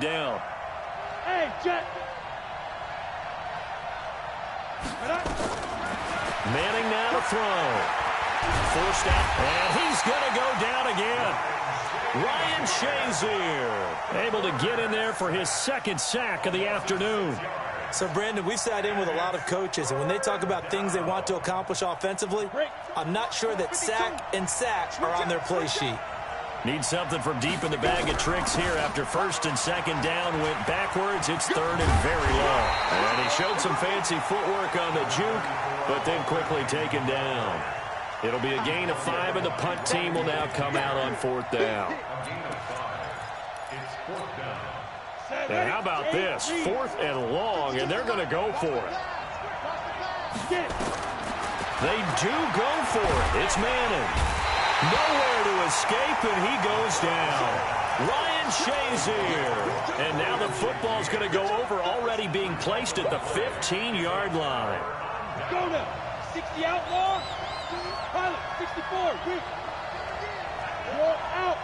down. Hey, Jet. Manning now to throw. Forced out, and he's going to go down again. Ryan Shazier able to get in there for his second sack of the afternoon. So, Brandon, we've sat in with a lot of coaches, and when they talk about things they want to accomplish offensively, I'm not sure that sack and sack are on their play sheet. Need something from deep in the bag of tricks here after first and second down went backwards. It's third and very low. And he showed some fancy footwork on the juke, but then quickly taken down. It'll be a gain of 5, and the punt team will now come out on 4th down. And how about this? 4th and long, and they're going to go for it. They do go for it. It's Manning. Nowhere to escape, and he goes down. Ryan Shazier. And now the football's going to go over, already being placed at the 15-yard line. Go now. 60 outlaw. Pilot, 64. Weak. Roll out.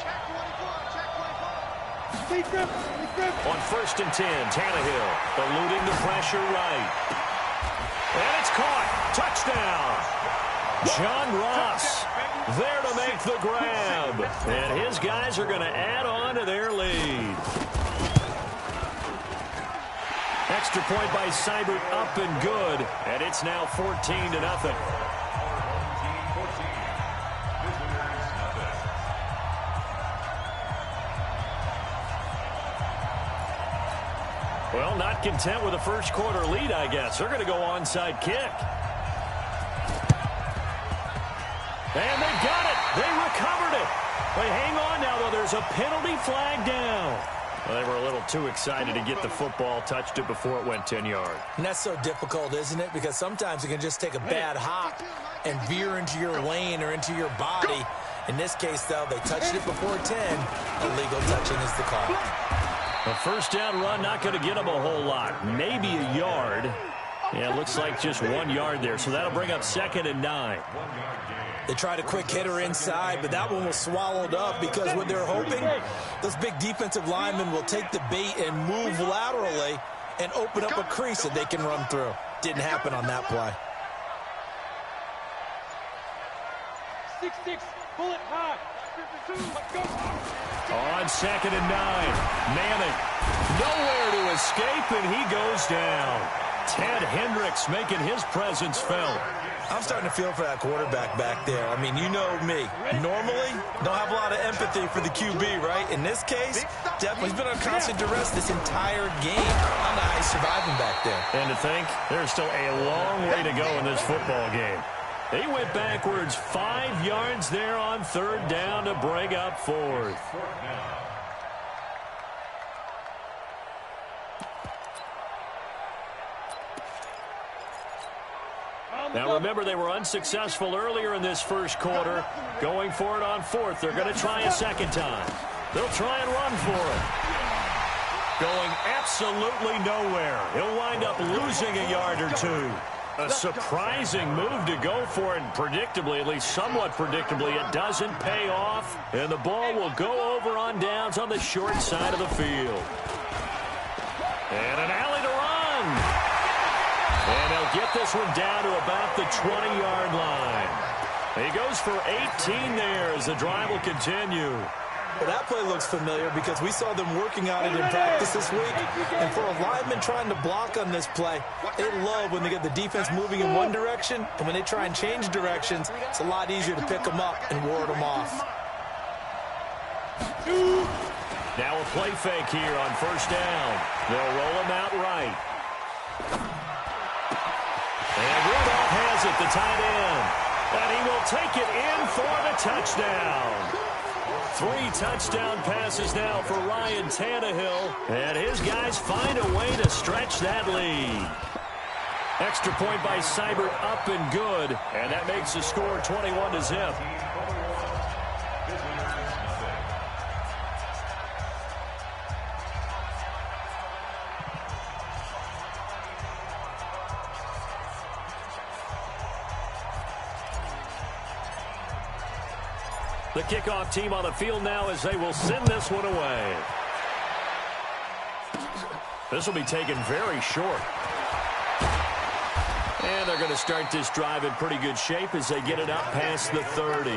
Check 24. Check 24. Lead grip. Lead grip. On 1st and 10, Tannehill eluding the pressure right. And it's caught. Touchdown. John Ross there to make the grab. And his guys are going to add on to their lead. Extra point by Seibert, up and good. And it's now 14-0. Well, not content with a first quarter lead, I guess. They're going to go onside kick. And they got it. They recovered it. They hang on now, though. There's a penalty flag down. Well, they were a little too excited to get the football, touched it before it went 10 yards. And that's so difficult, isn't it? Because sometimes you can just take a bad hop and veer into your lane or into your body. In this case, though, they touched it before 10. Illegal touching is the call. A first down run, not going to get them a whole lot. Maybe a yard. Yeah, it looks like just 1 yard there. So that'll bring up 2nd and 9. They tried a quick hitter inside, but that one was swallowed up because what they're hoping, those big defensive linemen will take the bait and move laterally and open up a crease that they can run through. Didn't happen on that play. 6-6, bullet high. On 2nd and 9, Manning nowhere to escape, and he goes down. Ted Hendricks making his presence felt. I'm starting to feel for that quarterback back there. I mean, you know me. Normally, don't have a lot of empathy for the QB, right? In this case, definitely he's been on constant duress this entire game. I don't know how he's surviving back there. And to think, there's still a long way to go in this football game. They went backwards 5 yards there on 3rd down to bring up 4th. Now remember, they were unsuccessful earlier in this first quarter. Going for it on 4th. They're going to try a second time. They'll try and run for it. Going absolutely nowhere. He'll wind up losing a yard or 2. A surprising move to go for it, and predictably, at least somewhat predictably, it doesn't pay off. And the ball will go over on downs on the short side of the field. And an alley to run. And he'll get this one down to about the 20-yard line. He goes for 18 there as the drive will continue. Well, that play looks familiar because we saw them working on it in practice this week. And for a lineman trying to block on this play, they love when they get the defense moving in one direction. And when they try and change directions, it's a lot easier to pick them up and ward them off. Now a play fake here on 1st down. They'll roll him out right. And Rudolph has it, the tight end. And he will take it in for the touchdown. 3 touchdown passes now for Ryan Tannehill. And his guys find a way to stretch that lead. Extra point by Seibert, up and good. And that makes the score 21-0. The kickoff team on the field now as they will send this one away. This will be taken very short. And they're going to start this drive in pretty good shape as they get it up past the 30.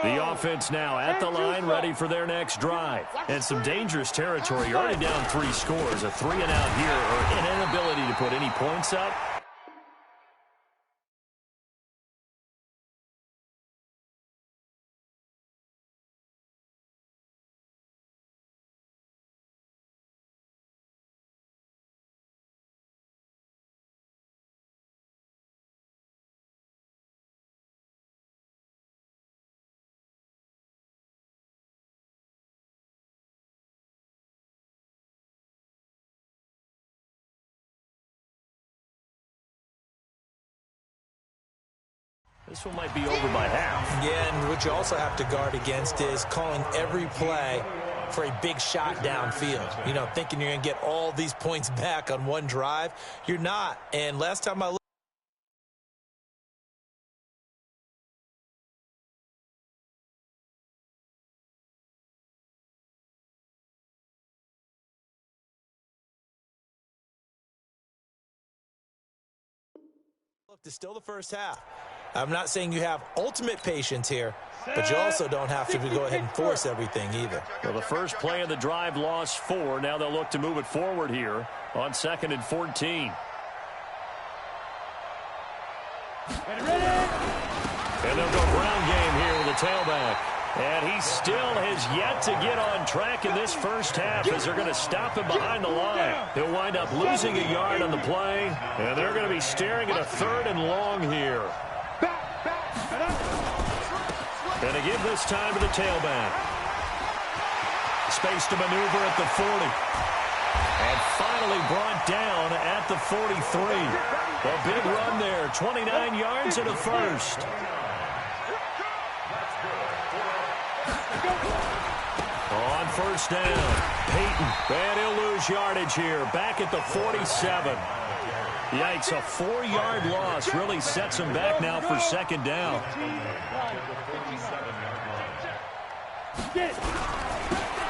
The offense now at the line, ready for their next drive. And some dangerous territory. You're already down 3 scores. A 3-and-out here, or an inability to put any points up. This one might be over by half. Yeah, and what you also have to guard against is calling every play for a big shot downfield. You know, thinking you're going to get all these points back on one drive. You're not. And last time I looked, it's still the first half. I'm not saying you have ultimate patience here, but you also don't have to go ahead and force everything either. Well, the first play of the drive lost 4. Now they'll look to move it forward here on 2nd and 14. And they'll go ground game here with a tailback. And he still has yet to get on track in this first half as they're going to stop him behind the line. He'll wind up losing a yard on the play, and they're going to be staring at a 3rd and long here. And to give this time to the tailback. Space to maneuver at the 40. And finally brought down at the 43. A big run there, 29 yards and a first. On first down, Peyton. And he'll lose yardage here, back at the 47. Yikes, a 4-yard loss really sets him back now for 2nd down.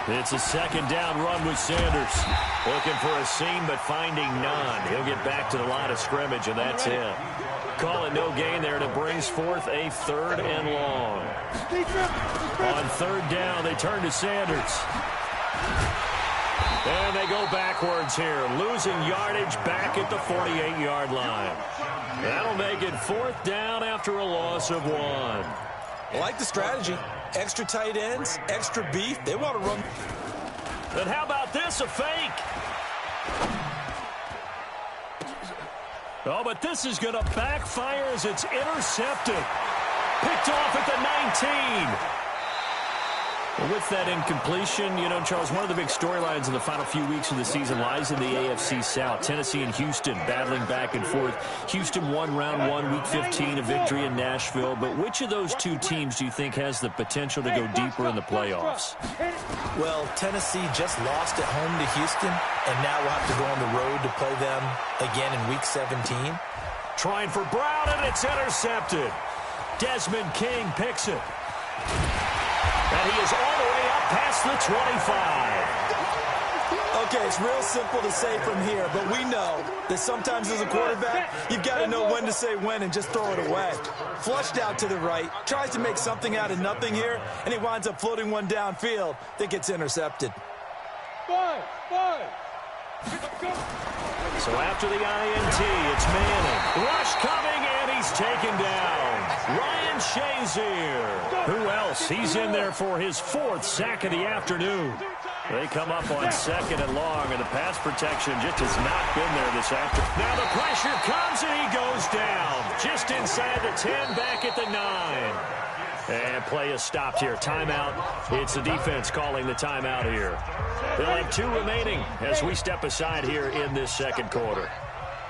It's a 2nd down run with Sanders. Looking for a seam, but finding none. He'll get back to the line of scrimmage, and that's it. Call it no gain there, and it brings forth a 3rd and long. On 3rd down, they turn to Sanders. And they go backwards here, losing yardage back at the 48-yard line. That'll make it 4th down after a loss of 1. I like the strategy. Extra tight ends, extra beef. They want to run. And how about this, a fake? Oh, but this is going to backfire as it's intercepted. Picked off at the 19. Well, with that incompletion, you know, Charles, one of the big storylines in the final few weeks of the season lies in the AFC South. Tennessee and Houston battling back and forth. Houston won round 1, week 15, a victory in Nashville. But which of those two teams do you think has the potential to go deeper in the playoffs? Well, Tennessee just lost at home to Houston, and now we'll have to go on the road to play them again in week 17. Trying for Brown, and it's intercepted. Desmond King picks it. And he is all the way up past the 25. Okay, it's real simple to say from here, but we know that sometimes as a quarterback, you've got to know when to say when and just throw it away. Flushed out to the right, tries to make something out of nothing here, and he winds up floating one downfield that gets intercepted. Five. So after the INT, it's Manning. Rush coming, and he's taken down. Ryan Shazier. Who else? He's in there for his 4th sack of the afternoon. They come up on 2nd and long, and the pass protection just has not been there this afternoon. Now the pressure comes, and he goes down. Just inside the 10, back at the 9. And play is stopped here. Timeout. It's the defense calling the timeout here. They'll have 2 remaining as we step aside here in this 2nd quarter.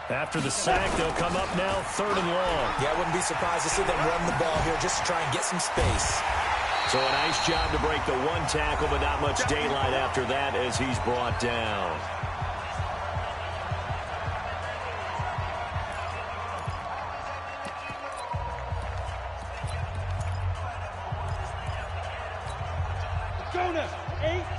After the sack, they'll come up now 3rd and long. Yeah, I wouldn't be surprised to see them run the ball here just to try and get some space. So a nice job to break the 1 tackle, but not much daylight after that as he's brought down. Arizona,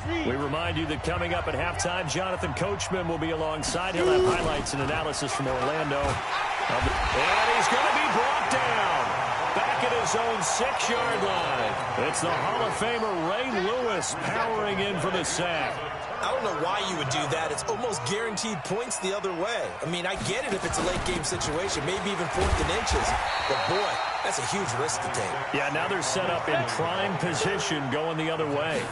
8-3. We remind you that coming up at halftime, Jonathan Coachman will be alongside. He'll have highlights and analysis from Orlando. And he's going to be brought down back at his own 6-yard line. It's the Hall of Famer Ray Lewis powering in for the sack. I don't know why you would do that. It's almost guaranteed points the other way. I mean, I get it if it's a late-game situation, maybe even 4th and inches. But, boy, that's a huge risk to take. Yeah, now they're set up in prime position going the other way.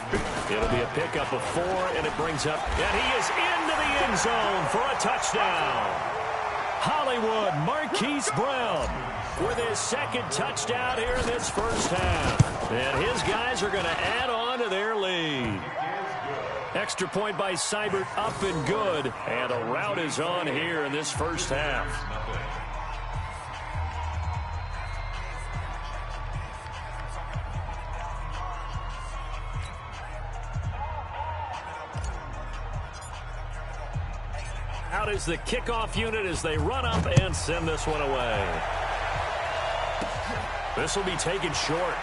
It'll be a pickup of 4, and it brings up, and he is into the end zone for a touchdown. Hollywood Marquise Brown with his 2nd touchdown here in this first half. And his guys are going to add on to their lead. Extra point by Seibert, up and good. And a rout is on here in this first half. Out is the kickoff unit as they run up and send this one away. This will be taken short.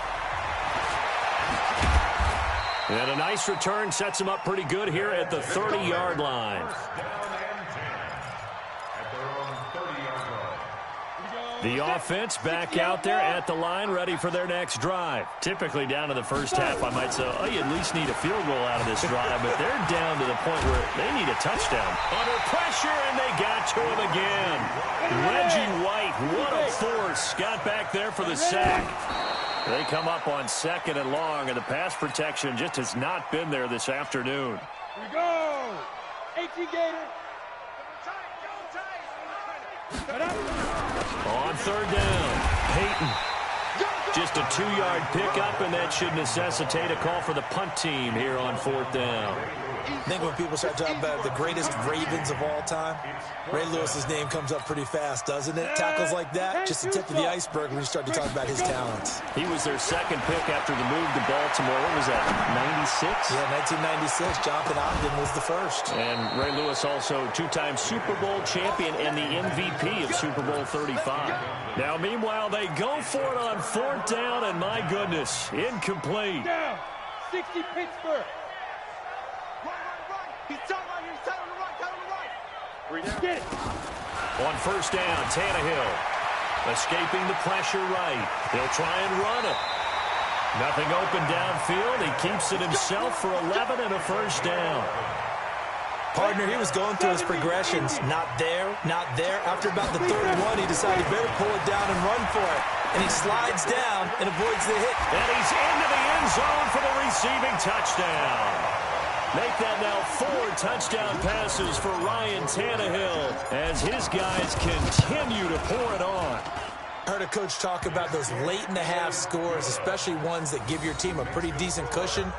And a nice return sets him up pretty good here at the 30-yard line. The offense back out there at the line, ready for their next drive. Typically down to the first half, I might say, oh, you at least need a field goal out of this drive, but they're down to the point where they need a touchdown. Under pressure, and they got to him again. Reggie White, what a force. Got back there for the sack. They come up on 2nd and long, and the pass protection just has not been there this afternoon. Here we go. 18 Gator. On 3rd down, Peyton. Just a 2-yard pickup, and that should necessitate a call for the punt team here on 4th down. I think when people start talking about the greatest Ravens of all time, Ray Lewis's name comes up pretty fast, doesn't it? Tackles like that, just the tip of the iceberg when you start to talk about his talents. He was their 2nd pick after the move to Baltimore. What was that, 96? Yeah, 1996. Jonathan Ogden was the first. And Ray Lewis also 2-time Super Bowl champion and the MVP of Super Bowl 35. Now, meanwhile, they go for it on 4th down, and my goodness, incomplete. Down. 60 Pittsburgh. He's telling right here. He's telling on the right. Get it. On 1st down, Tannehill escaping the pressure right. He'll try and run it. Nothing open downfield. He keeps it himself for 11 and a 1st down. Partner, he was going through his progressions. Not there, not there. After about the 3rd one, he decided he better pull it down and run for it. And he slides down and avoids the hit. And he's into the end zone for the receiving touchdown. Make that now 4 touchdown passes for Ryan Tannehill as his guys continue to pour it on. I heard a coach talk about those late-in-the-half scores, especially ones that give your team a pretty decent cushion.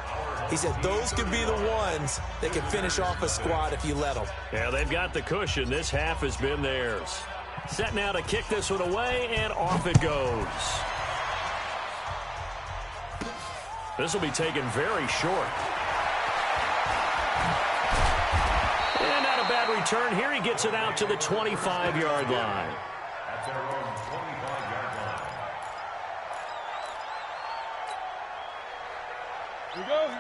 He said those could be the ones that can finish off a squad if you let them. Yeah, they've got the cushion. This half has been theirs. Set now to kick this one away, and off it goes. This will be taken very short. And not a bad return here. He gets it out to the 25-yard line.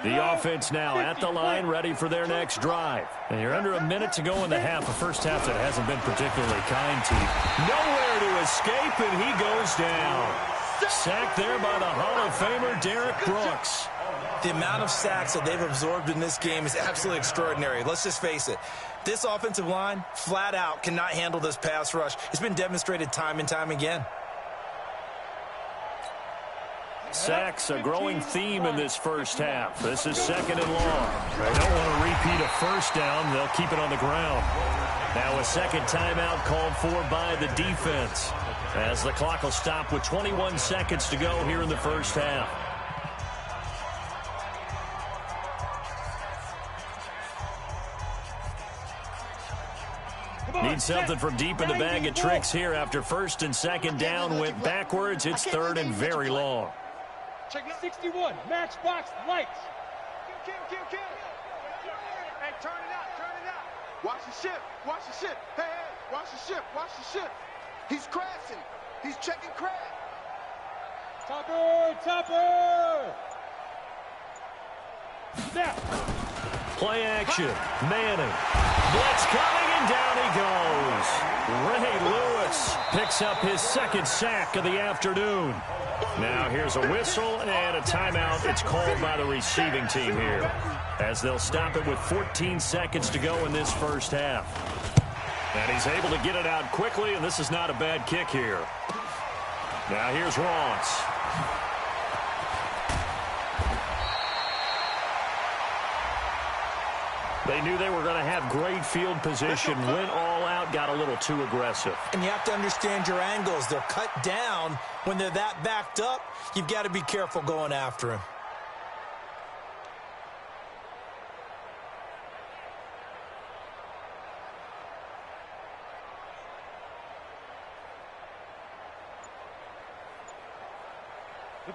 The offense now at the line, ready for their next drive. And you're under a minute to go in the half. A first half that hasn't been particularly kind to you. Nowhere to escape, and he goes down. Sacked there by the Hall of Famer, Derek Brooks. The amount of sacks that they've absorbed in this game is absolutely extraordinary. Let's just face it. This offensive line, flat out, cannot handle this pass rush. It's been demonstrated time and time again. Sacks, a growing theme in this first half. This is 2nd and long. They don't want to repeat a first down. They'll keep it on the ground. Now a second timeout called for by the defense, as the clock will stop with 21 seconds to go here in the first half. Need something from deep in the bag of tricks here after 1st and 2nd down went backwards. It's 3rd and very long. Check 61, matchbox lights. Kill. Hey, turn it out. Watch the ship. Hey, watch the ship. He's crashing. He's checking crash. Topper. Now. Play action. Manning. Blitz coming, and down he goes. Ray Lewis picks up his second sack of the afternoon. Now here's a whistle and a timeout. It's called by the receiving team here, as they'll stop it with 14 seconds to go in this first half. And he's able to get it out quickly, and this is not a bad kick here. Now here's Ross. They knew they were going to have great field position, went all out, got a little too aggressive. And you have to understand your angles. They're cut down. When they're that backed up, you've got to be careful going after him.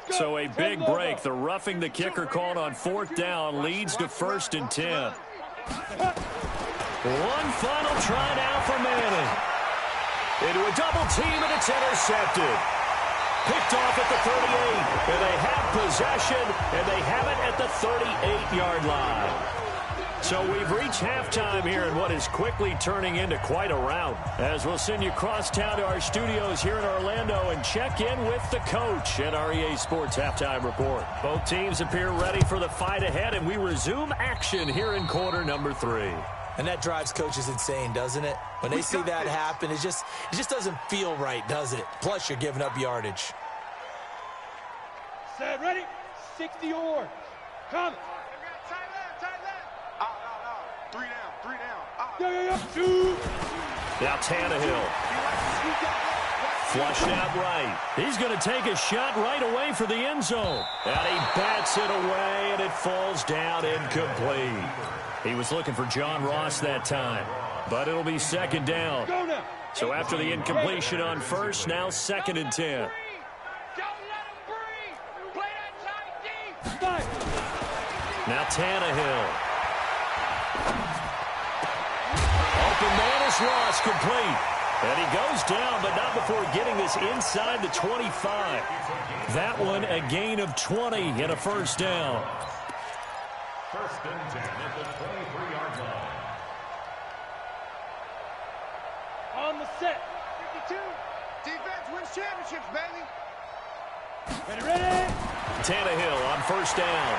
So a big break. The roughing the kicker called on 4th down leads to 1st and 10. One final try now for Manning. Into a double team, and it's intercepted. Picked off at the 38, and they have possession, and they have it at the 38-yard line. So we've reached halftime here in what is quickly turning into quite a rout, as we'll send you across town to our studios here in Orlando and check in with the coach at our EA Sports Halftime Report. Both teams appear ready for the fight ahead, and we resume action here in quarter number 3. And that drives coaches insane, doesn't it? When they see that happen, it just doesn't feel right, does it? Plus, you're giving up yardage. Set, ready? 60 yards. Come. Shoot. Now Tannehill. Flushed out right. He's going to take a shot right away for the end zone. And he bats it away, and it falls down incomplete. He was looking for John Ross that time, but it'll be 2nd down. So after the incompletion on 1st, now 2nd and 10. Now Tannehill. Open man is Ross, complete. And he goes down, but not before getting this inside the 25. That one a gain of 20 and a 1st down. 1st and 10 at the 23-yard line. On the set. 52. Defense wins championships, baby. Ready. Tannehill on 1st down.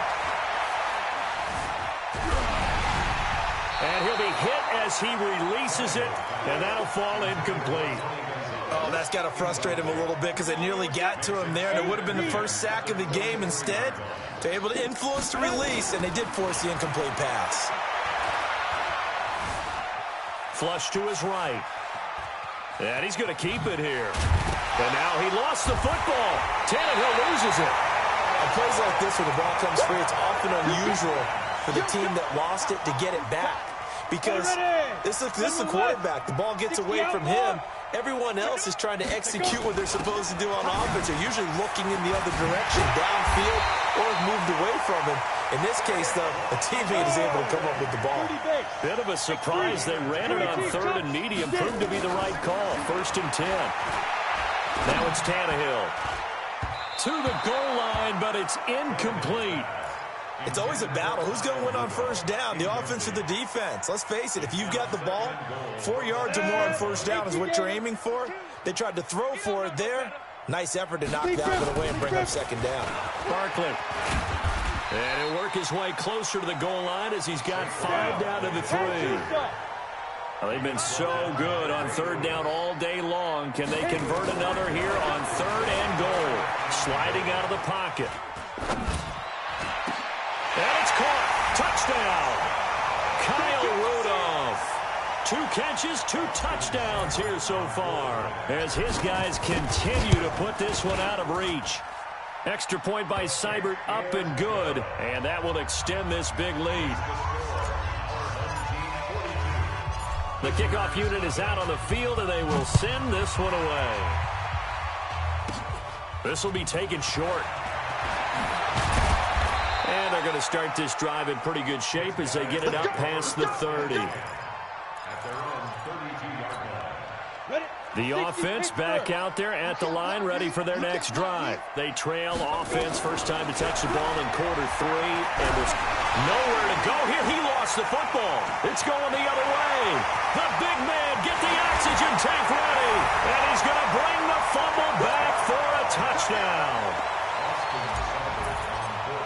And he'll be hit as he releases it, and that'll fall incomplete. Oh, that's got to frustrate him a little bit because it nearly got to him there, and it would have been the first sack of the game. Instead, they're able to influence the release, and they did force the incomplete pass. Flush to his right. And he's going to keep it here. And now he lost the football. Tannehill loses it. On plays like this where the ball comes free, it's often unusual for the team that lost it to get it back. Because this is the quarterback. The ball gets away from him. Everyone else is trying to execute what they're supposed to do on offense. They're usually looking in the other direction, downfield, or have moved away from him. In this case, though, a teammate is able to come up with the ball. Bit of a surprise. They ran it on 3rd and medium. Proved to be the right call. 1st and 10. Now it's Tannehill. To the goal line, but it's incomplete. It's always a battle. Who's going to win on 1st down, the offense or the defense? Let's face it, if you've got the ball, 4 yards or more on 1st down is what you're aiming for. They tried to throw for it there. Nice effort to knock that away and bring up 2nd down. Barkley. And he'll work his way closer to the goal line as he's got 5 down to the 3. Well, they've been so good on 3rd down all day long. Can they convert another here on 3rd and goal? Sliding out of the pocket. And it's caught. Touchdown. Kyle Rudolph. 2 catches, 2 touchdowns here so far, as his guys continue to put this one out of reach. Extra point by Seibert, up and good, and that will extend this big lead. The kickoff unit is out on the field, and they will send this one away. This will be taken short. And they're going to start this drive in pretty good shape as they get it up past the 30. At their own 32-yard line. Ready? The offense back out there at the line, ready for their next drive. They trail offense, first time to touch the ball in quarter 3, and there's nowhere to go here. He lost the football. It's going the other way. The big man, get the oxygen tank ready, and he's going to bring the fumble back for a touchdown.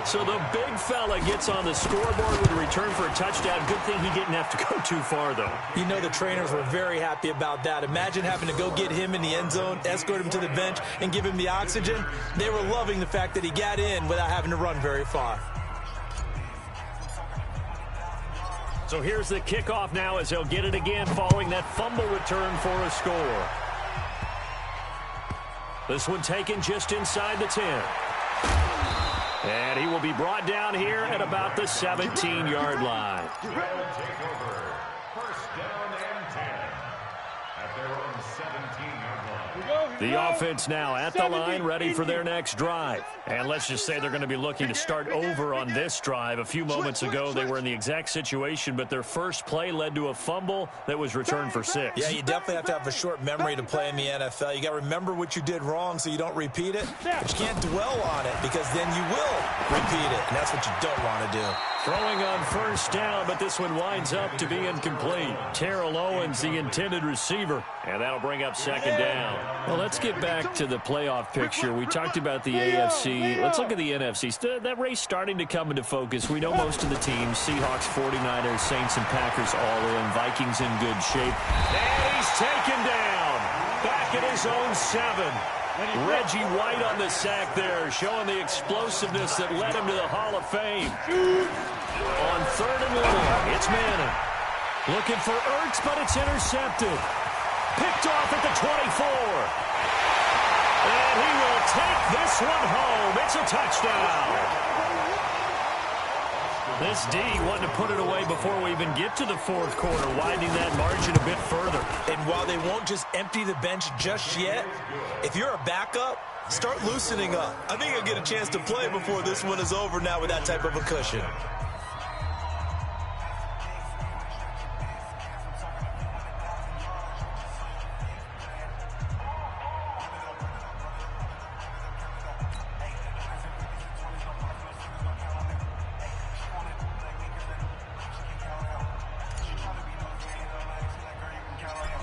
So the big fella gets on the scoreboard with a return for a touchdown. Good thing he didn't have to go too far, though. You know the trainers were very happy about that. Imagine having to go get him in the end zone, escort him to the bench, and give him the oxygen. They were loving the fact that he got in without having to run very far. So here's the kickoff now as they'll get it again following that fumble return for a score. This one taken just inside the 10. And he will be brought down here at about the 17-yard line. They'll take over. First down and 10 at their own 17-yard line. The offense now at the line, ready for their next drive. And let's just say they're going to be looking to start over on this drive. A few moments ago, they were in the exact situation, but their first play led to a fumble that was returned for 6. Yeah, you definitely have to have a short memory to play in the NFL. You got to remember what you did wrong so you don't repeat it, but you can't dwell on it because then you will repeat it, and that's what you don't want to do. Throwing on first down, but this one winds up to be incomplete. Terrell Owens, the intended receiver, and that'll bring up second down. Well, let's get back to the playoff picture. We talked about the AFC. Let's look at the NFC. That race starting to come into focus. We know most of the teams, Seahawks, 49ers, Saints, and Packers all in. Vikings in good shape. And he's taken down. Back at his own 7. Reggie White on the sack there, showing the explosiveness that led him to the Hall of Fame. On 3rd and long, it's Madden. Looking for Ertz, but it's intercepted. Picked off at the 24. And he will take this one home. It's a touchdown. This D wanting to put it away before we even get to the 4th quarter, widening that margin a bit further. And while they won't just empty the bench just yet, if you're a backup, start loosening up. I think you'll get a chance to play before this one is over now with that type of a cushion.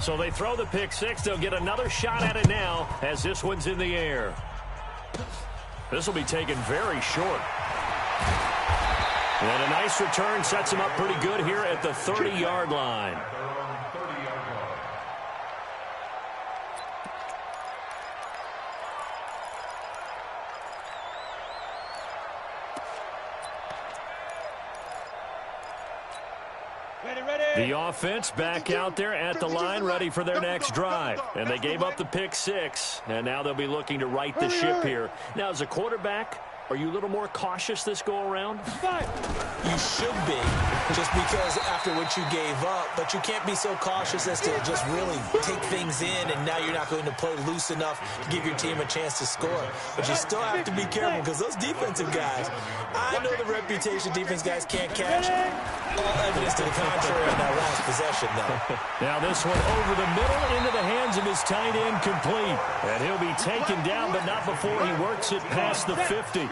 So they throw the pick 6. They'll get another shot at it now as this one's in the air. This will be taken very short. And a nice return sets him up pretty good here at the 30-yard line. The offense back out there at the line, ready for their next drive. And they gave up the pick 6, and now they'll be looking to right the ship here. Now, as a quarterback, are you a little more cautious this go-around? You should be, just because after what you gave up, but you can't be so cautious as to just really take things in, and now you're not going to play loose enough to give your team a chance to score. But you still have to be careful because those defensive guys, I know the reputation defense guys can't catch. All evidence to the contrary on that last possession, though. Now this one over the middle into the hands of his tight end, complete. And he'll be taken down, but not before he works it past the 50.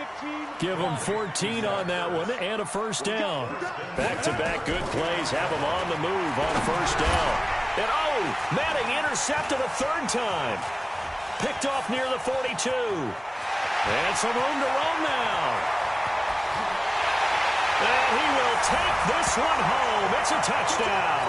Give him 14 on that one and a first down. Back-to-back good plays have him on the move on first down. And Manning intercepted a 3rd time. Picked off near the 42. And some room to roam now. And he will take this one home. It's a touchdown.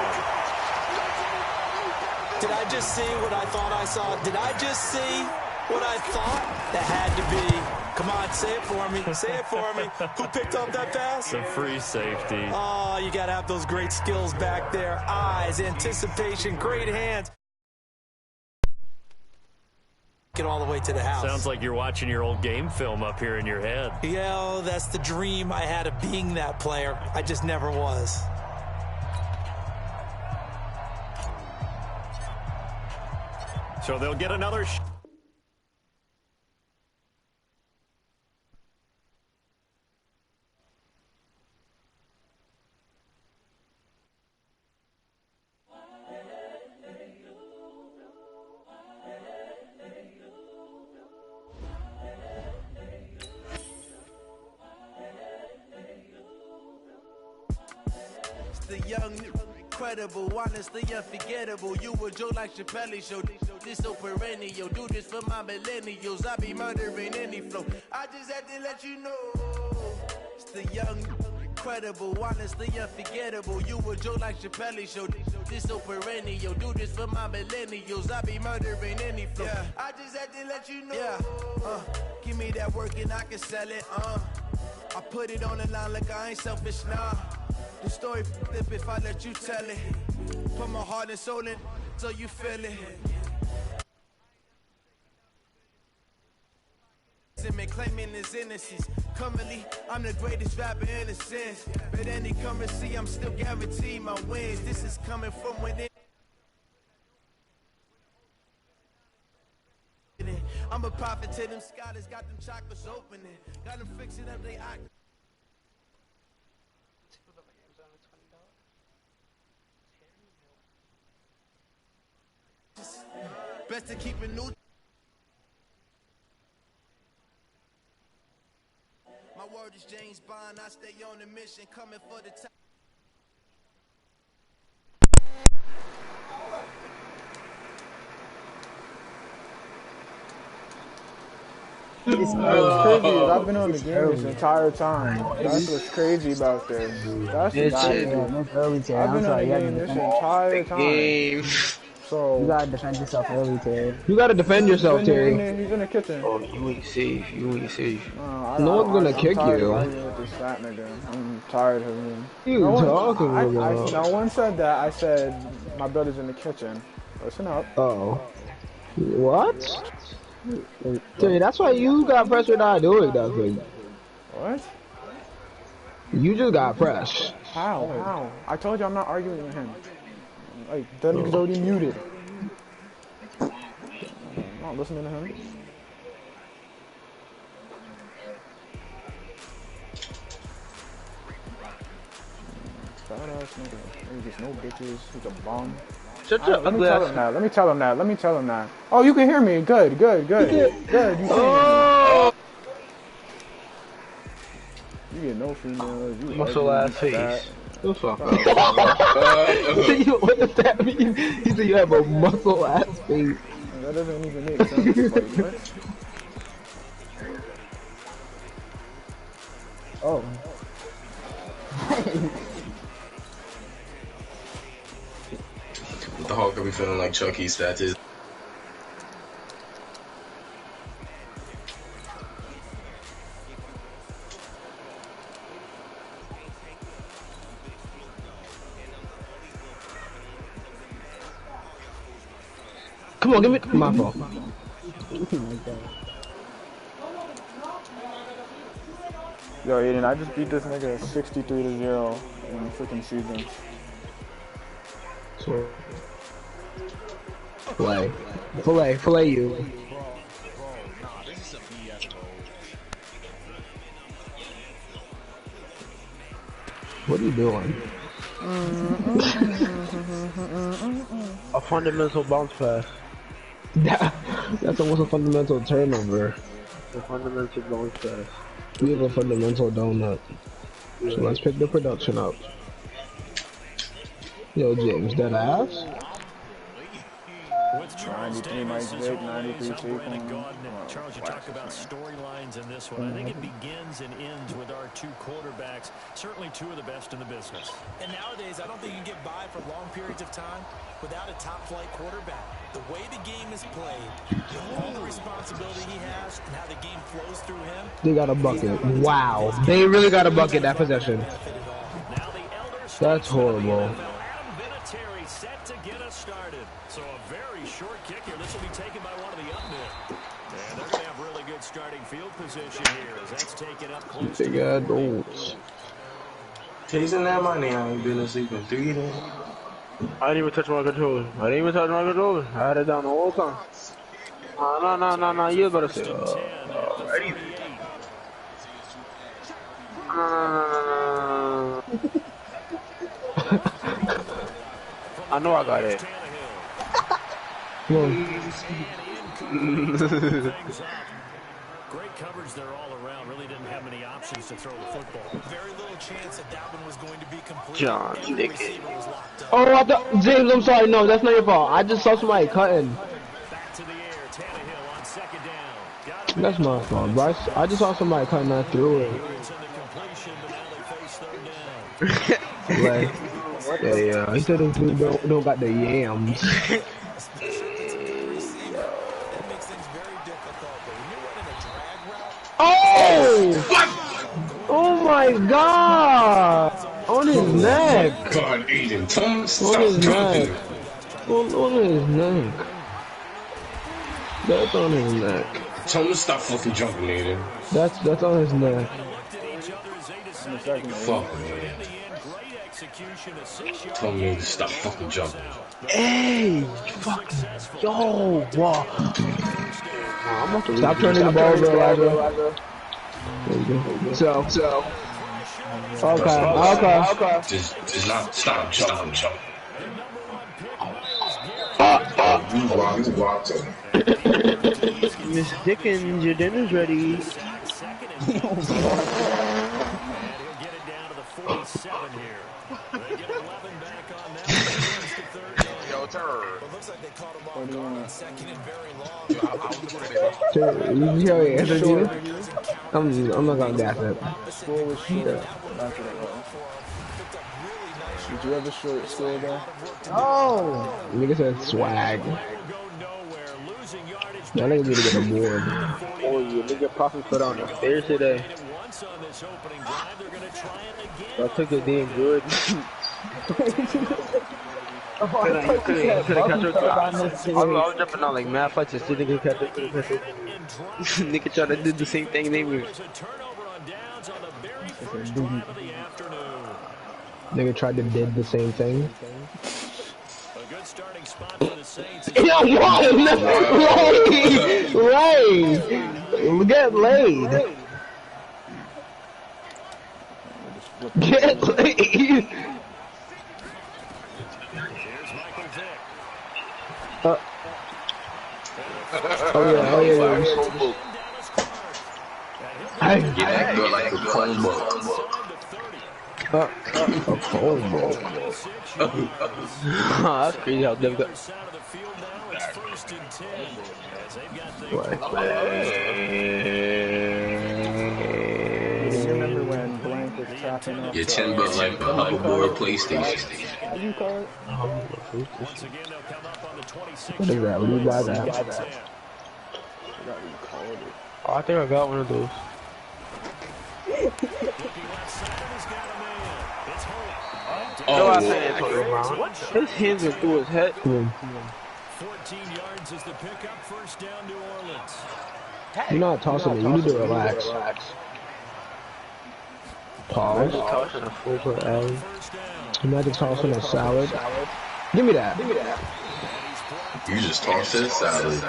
Did I just see what I thought I saw? Did I just see what I thought? That had to be. Come on, say it for me. Say it for me. Who picked up that pass? The free safety. Oh, you got to have those great skills back there. Eyes, anticipation, great hands. Get all the way to the house. Sounds like you're watching your old game film up here in your head. Yeah, that's the dream I had of being that player. I just never was. So they'll get another The young, incredible, honestly unforgettable. You a joke like Chappelle Show. This so perennial. Do this for my millennials. I be murdering any flow. I just had to let you know. It's the young, incredible, honestly unforgettable. You a joke like Chappelle Show. This so perennial. Do this for my millennials. I be murdering any flow. Yeah. I just had to let you know. Yeah. Give me that work and I can sell it. I put it on the line like I ain't selfish, nah. The story flip if I let you tell it. Put my heart and soul in so you feel it. Claiming his innocence. Currently, I'm the greatest rapper in a sense. But any currency, I'm still guaranteed my wins. This is coming from within. I'm a prophet to them scholars, got them chakras opening. Got them fixing up they act. Best to keep it new. My word is James Bond. I stay on the mission, coming for the top. What's crazy is I've been on the game this entire time. That's what's crazy about this. That's the shit. I've been on the game this entire time. So you gotta defend yourself early, Terry. You gotta defend yourself, Terry. He's in the kitchen. Oh, you ain't safe. You ain't safe. No one's gonna kick you. With this fat nigga. I'm tired of him. You talking about? No one said that. I said my brother's in the kitchen. Listen up. Oh. What? Terry, that's why you got pressed for not doing nothing. What? You just got pressed. How? I told you I'm not arguing with him. Like, that nigga's already muted. I'm not listening to him. Fat ass nigga. He gets no bitches. He's a bum. Shut your Let me tell him that. Let me tell him that. Oh, you can hear me. Good. You can hear me. You get no females. You muscle ass face. The fuck up. What does that mean? He said you have a muscle ass face. That doesn't even make sense. Like, what? Oh. The Hulk will be feeling like Chucky's status. Come on, give me my fault. Yo, Aiden, I just beat this nigga 63-0 in the freaking season. So, Filet you. What are you doing? A fundamental bounce pass. That's almost a fundamental turnover. A fundamental bounce pass. We have a fundamental donut. So let's pick the production up. Yo, James, that ass? With Charles Davis as always, Brandon Gaudin. Charles, you talk about storylines in this one. I think it begins and ends with our two quarterbacks. Certainly two of the best in the business. And nowadays, I don't think you can get by for long periods of time without a top-flight quarterback. The way the game is played, all the responsibility he has, and how the game flows through him. They got a bucket. Wow. They really got a bucket that possession. That's horrible. Set to get us started. So a very short kick here. This will be taken by one of the up men. And they're going to have really good starting field position here as that's taken up close to the adults. Chasing that money, I ain't been asleep in 3 days. I didn't even touch my controller. I had it down the whole time. No. You better say. I know I got it. Great great coverage there all around. Really didn't have many options to throw the football. Very little chance that one was going to be complete. John Every receiver was locked up. Oh, I thought, James, I'm sorry. No, that's not your fault. I just saw somebody cutting. Back to the air. Tannehill on second down. That's my fault, Bryce. I just saw somebody cutting that through it. Like, yeah. He said them two don't got the yams. Oh! Oh my God! On his neck! God, Aiden, Tom, stop On his jumping. neck. On his neck. That's on his neck. Tom, stop fucking jumping, Aiden. That's on his neck. Fuck, man. Tom, man, stop fucking jumping. Hey! Fucking. Yo! Wow. I'm about to stop turning the ball over, Elijah. There you go. So. Okay. Just not stop jumping. You blocked him. Miss Dickens, your dinner's ready. Yo, Turd. I'm not gonna gas it. School was short. Did you ever short school though? Oh! Nigga said swag. Y'all niggas need to get a board. Oh, you nigga probably put on the stairs today. I took it damn good. I was jumping on like mad fights and still didn't catch it. Nigga tried to do the same thing they were. Nigga tried to did the same thing. Yo, get laid. Get laid. Oh yeah. Get that girl like a combo. A combo. That's crazy how they've got. Remember when Blank was chopping up? Your 10 bucks like a hoverboard PlayStation. How do you call it? What is that? What do you buy that? Oh, I think I got one of those. His hands are through his head. 14 yards is the pickup. First down, New Orleans. You're not tossing it. You need to relax. Pause. Tossing a full foot alley. Imagine tossing a salad. Give me that. You just tossed that salad.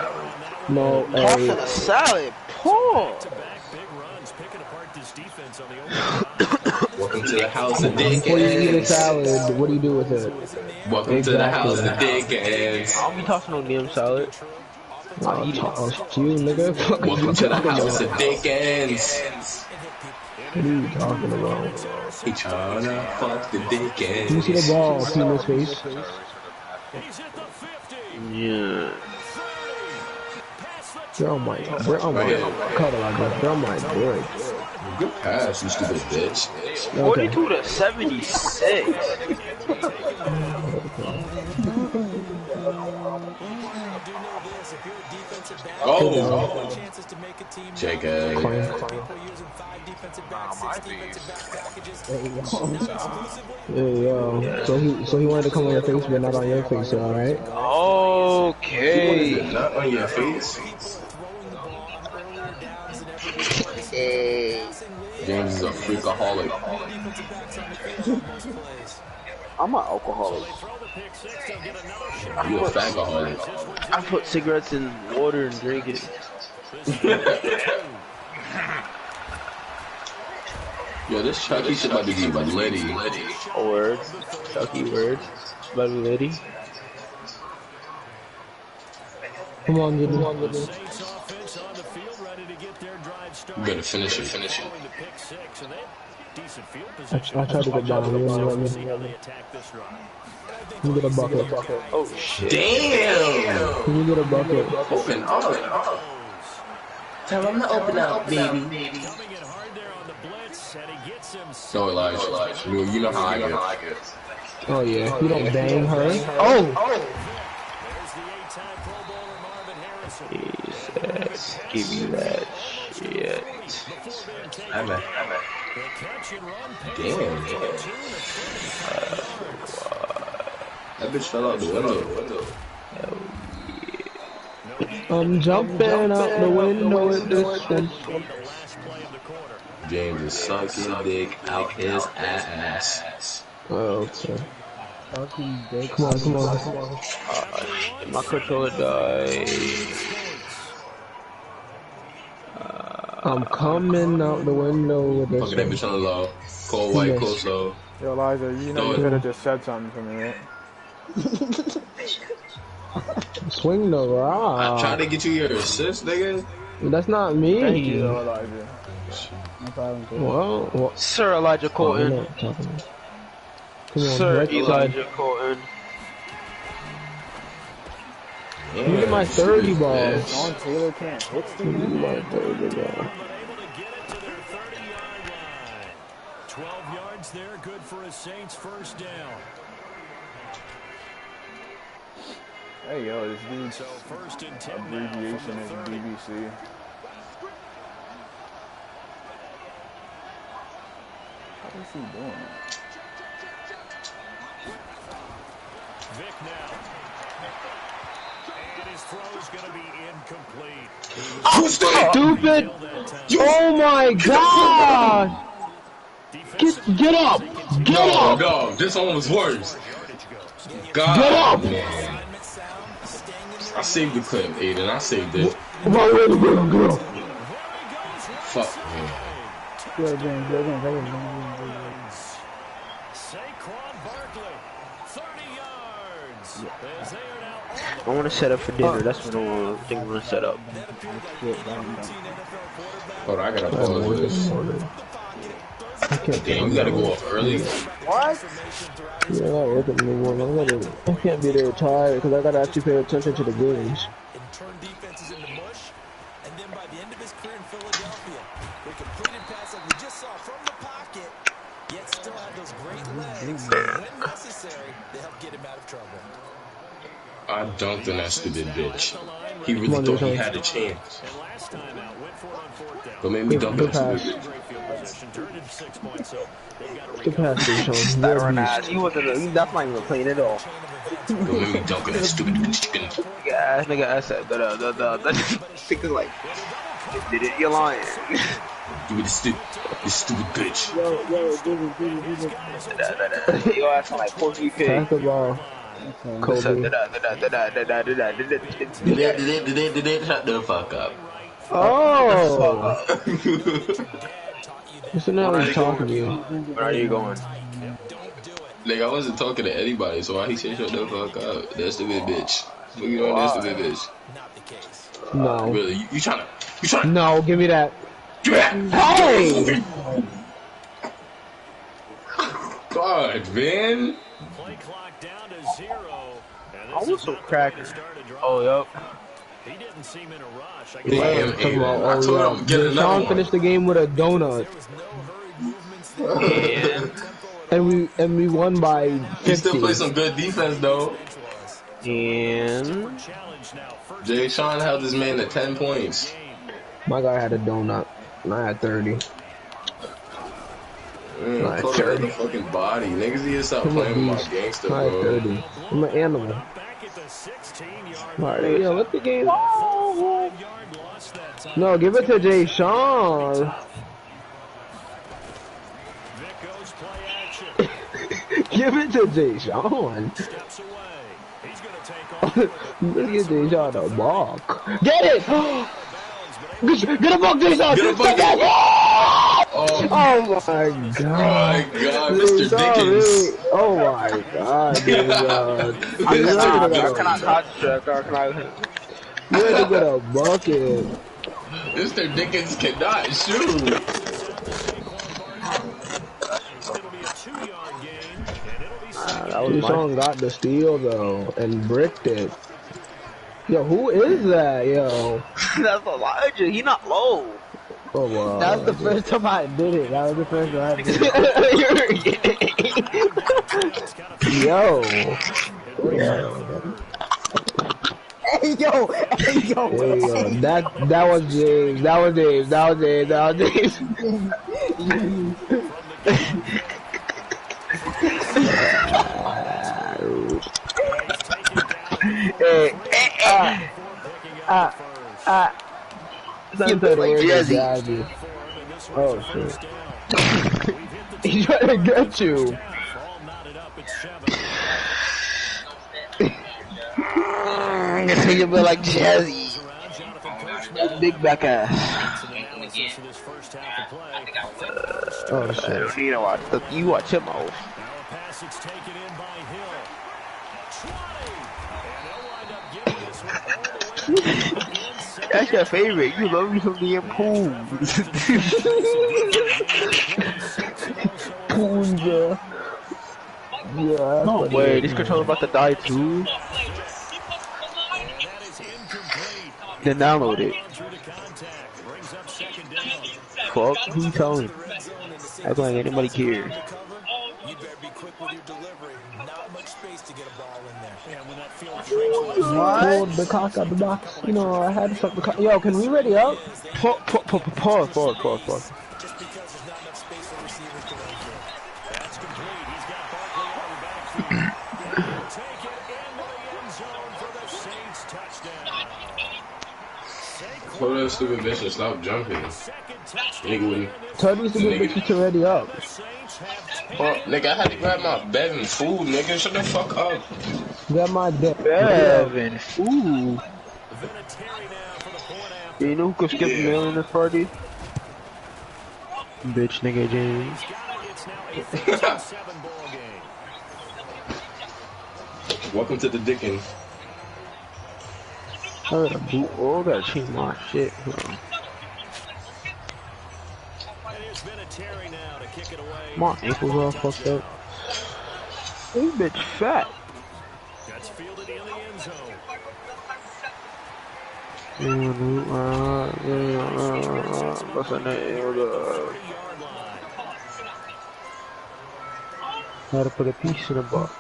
No, Tossing a salad. Poor. Welcome to the house of dick before you eat a ass. salad, what do you do with it? Welcome to the house of dick ass. I'll be tossing no damn salad. I'll toss you, nigga. Welcome to the house of dick ass. What are you talking about? He tryna fuck the dick ass. Can you see the ball in his face? Yeah. They're on my cuddle, they're on my break. Good pass, you stupid bitch. 42 to 76. Oh! Check it. Yeah, so he wanted to come on your face, but not on your face, alright? Okay. Not on your face. James is a freakaholic. I'm an alcoholic. You a fagaholic. I put cigarettes in water and drink it. Yo, this Chucky shit about to be litty. Word. Chucky word. About to be litty. Come on, Jimmy. You better finish it. I tried to get down. Let me get a bucket. Oh shit! Damn! Let me get a bucket. Open up. Tell him to open up, baby. No, Elijah. You know how I get. Oh yeah, you don't bang her. Oh! Jesus, give me that shit. I'm a. Damn. That bitch fell out the window. I'm jumping out the window at this one. James is sucking dick out his ass. Oh, okay. Come on. My controller died. I'm coming out the window with this Fucking that bitch on the low. Cold white, cold slow. Yo, Elijah, you know you could have just said something to me, right? Swing the rock. I tried to get you your assist, nigga. That's not me. Thank you, Elijah. No problem. Well, Sir Elijah Colton. Sir Elijah Colton. Look at my 30 ball. Sean Taylor can't hit the my 30 ball. 12 yards there, good for a Saints first down. Hey, yo, this dude's so first and 10 abbreviation is BBC. What is he doing? Vic now. And his throw's going to be incomplete. Oh, stupid! Oh my god! Get up! Get up! No, this one was worse. God, get up! Man. I saved the clip, Aiden. I saved it. Fuck, man. Good game. Saquon Barkley, 30 yards. I want to set up for dinner. That's what I think I'm going to set up. Hold on, I gotta pause this. Damn, you gotta go off early. What? Yeah, I'm not working anymore. I can't be there tired because I gotta actually pay attention to the games. And turn defenses into mush. And then by the end of his career in Philadelphia, they completed passes like we just saw from the pocket, yet still had those great legs. When necessary, they help get him out of trouble. I dunked on that stupid bitch. He really thought he had a chance. But made me dunk on that stupid bitch. Good pass, Sean. He wasn't. That's not even playing at all. Don't make me dunk on that stupid bitch. Yeah, nigga, I said the nigga's like, did it? You're lying. You with this stupid bitch. Yo, ass like 4GK. Pass the ball. Shut the fuck up. Oh! Listen how he's talking to you. Where are you going? Like, I wasn't talking to anybody, so why he said shut the fuck up? That's the big bitch. What you doing, that's the big bitch? No. Really? You trying to? No, give me that. Give me that! Hey! God, man. Play clock down to 0. I want some crackers. Oh, yup. He didn't seem in a rush. Damn, I told him get another Sean one. finished the game with a donut. and we won by 50. He still plays some good defense though. And Jay Sean held his man to 10 points. My guy had a donut, and I had 30. Close the fucking body. Niggas need to stop playing with my gangster, I had bro. 30. I'm an animal. Alright, yo, let the game. Oh. No, give it to Jay Sean. Give it to Jay Sean. Let's get Jay Sean the ball. Get it! Get a ball, Jay Sean! Get a ball, Oh my god! Oh my god, Mr. Dickens! Oh my god, dude! I cannot concentrate. You had to get a bucket. Mr. Dickens cannot shoot. That was my. Tucson got the steal though and bricked it. Yo, who is that? Yo. That's Elijah. He not low. Oh wow. That was the first time I did it. That was the first time I did it. Yo. Hey yo, hey yo. Hey, yo. That was James. That was James. That was James. That was James. Hey, You like Jazzy. Oh shit. He's trying to get you. I'm gonna say you look like Jazzy. That big back ass. Oh shit. I don't need to watch. You watch him out. That's your favorite. You love me some damn pools. Pools, yeah. Yeah. No way. This controller's about to die too. Then download it. Fuck. Who you telling? Act like anybody cares. You better be quick with your delivery. Not much space to get a ball in there. And when that field Pulled the cock out the box. You know, I had to suck the cock. Yo, can we ready up? Pause. Just because there's not enough space for receivers to run through. That's complete. He's got Barkley out of the backfield. He'll take it into the end zone for the Saints touchdown. Told that stupid bitch to stop jumping. Nigga, Told these stupid bitches to ready up. oh, nigga, I had to grab my bed and food, nigga. Shut the fuck up. Got my dick. Bevan. Ooh. You know who could skip a meal in this party? Bitch nigga James. Welcome to the Dickens. I gotta boot. Oh, I gotta change my shit. My ankles all fucked up. This bitch fat. That's fielded in the end zone. What's her name? Gotta put a piece in the box.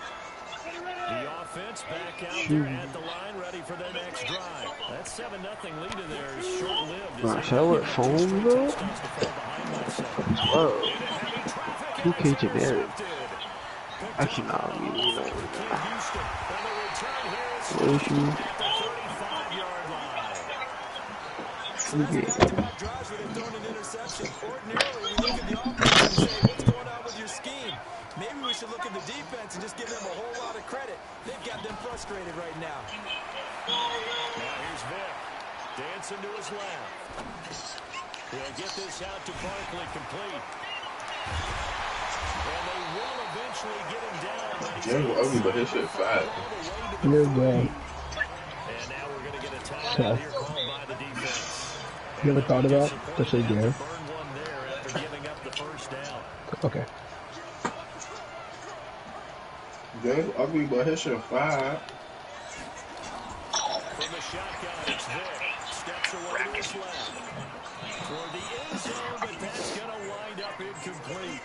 The offense back out there at the line, ready for their next drive. That 7-0 lead in there is short-lived. Should I wear phone, bro? Whoa. 2K generic. Actually, nah, what is she? Maybe we should look at the defense and just give them a whole lot of credit. They've got them frustrated right now. Now here's Vic. Dancing to his left. He'll get this out to Barkley complete. And they will eventually get him down. Jim ugly, but his shit fat. You're gay. And now we're going to get a timeout here called by the defense. You ever thought about to say gay? Burn one there after giving up the first down. Okay. James ugly, but his shit fat. From the shotgun, it's Vic. Steps away to his left. For the end zone, but that's going to wind up incomplete.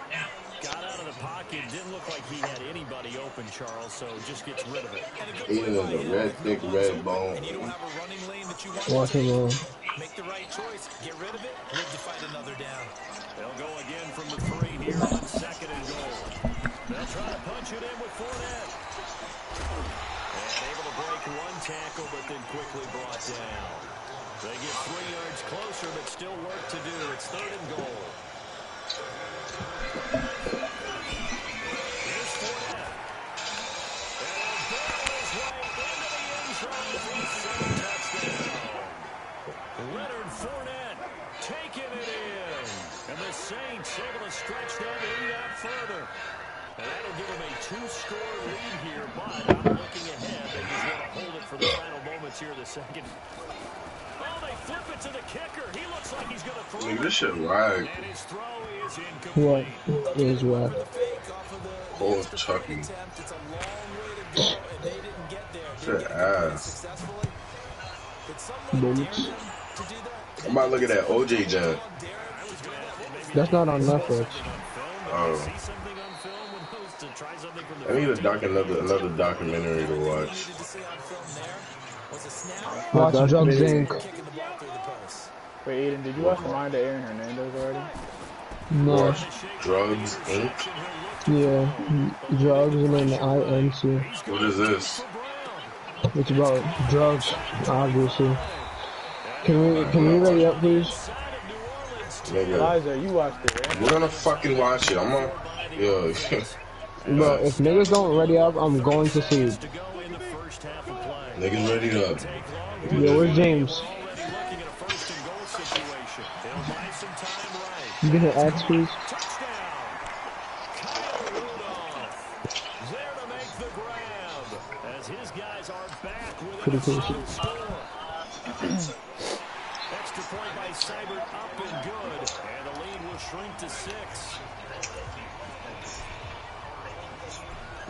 Got out of the pocket. Didn't look like he had anybody open, Charles, so just gets rid of it. Eating is a red, thick, red bone. And you don't have a running lane that you want Watch him roll. Make the right choice. Get rid of it. Live to fight another down. They'll go again from the 3 here on 2nd and goal. They'll try to punch it in with Fournette. And able to break one tackle, but then quickly brought down. They get 3 yards closer, but still work to do. It's 3rd and goal. Here's Fournette. And he'll barrel his way into the end zone for the 7th touchdown. Leonard Fournette taking it in. And the Saints able to stretch that lead out further. And that'll give them a 2-score lead here, but I'm looking ahead. They just want to hold it for the final moments here of the second. Oh, they flip it to the kicker. He looks like he's going to throw Nigga, this shit whack. And his throw is incomplete. What is what? Cole Chucky. It's a long way to go, and they didn't get there. Shit ass. Successfully. But someone dared them to do that. I'm about to look at that OJ jump. That's not on Netflix. Oh. I need another documentary to watch. Watch Drugs Inc. Wait, Aiden, did you watch the Mind of Aaron Hernandez already? No. Watch Drugs Inc. Yeah, drugs and then the INC. What is this? It's about drugs, obviously. Can we ready up, please? Nigga, Eliza, you watched it, right? we're gonna fucking watch it. I'm gonna, yo. Bro, if niggas don't ready up, I'm going to sleep. Niggas ready up. Yo, where's James? You get an X, please? Pretty cool. Extra point by Seibert, up and good, and the lead will shrink to 6.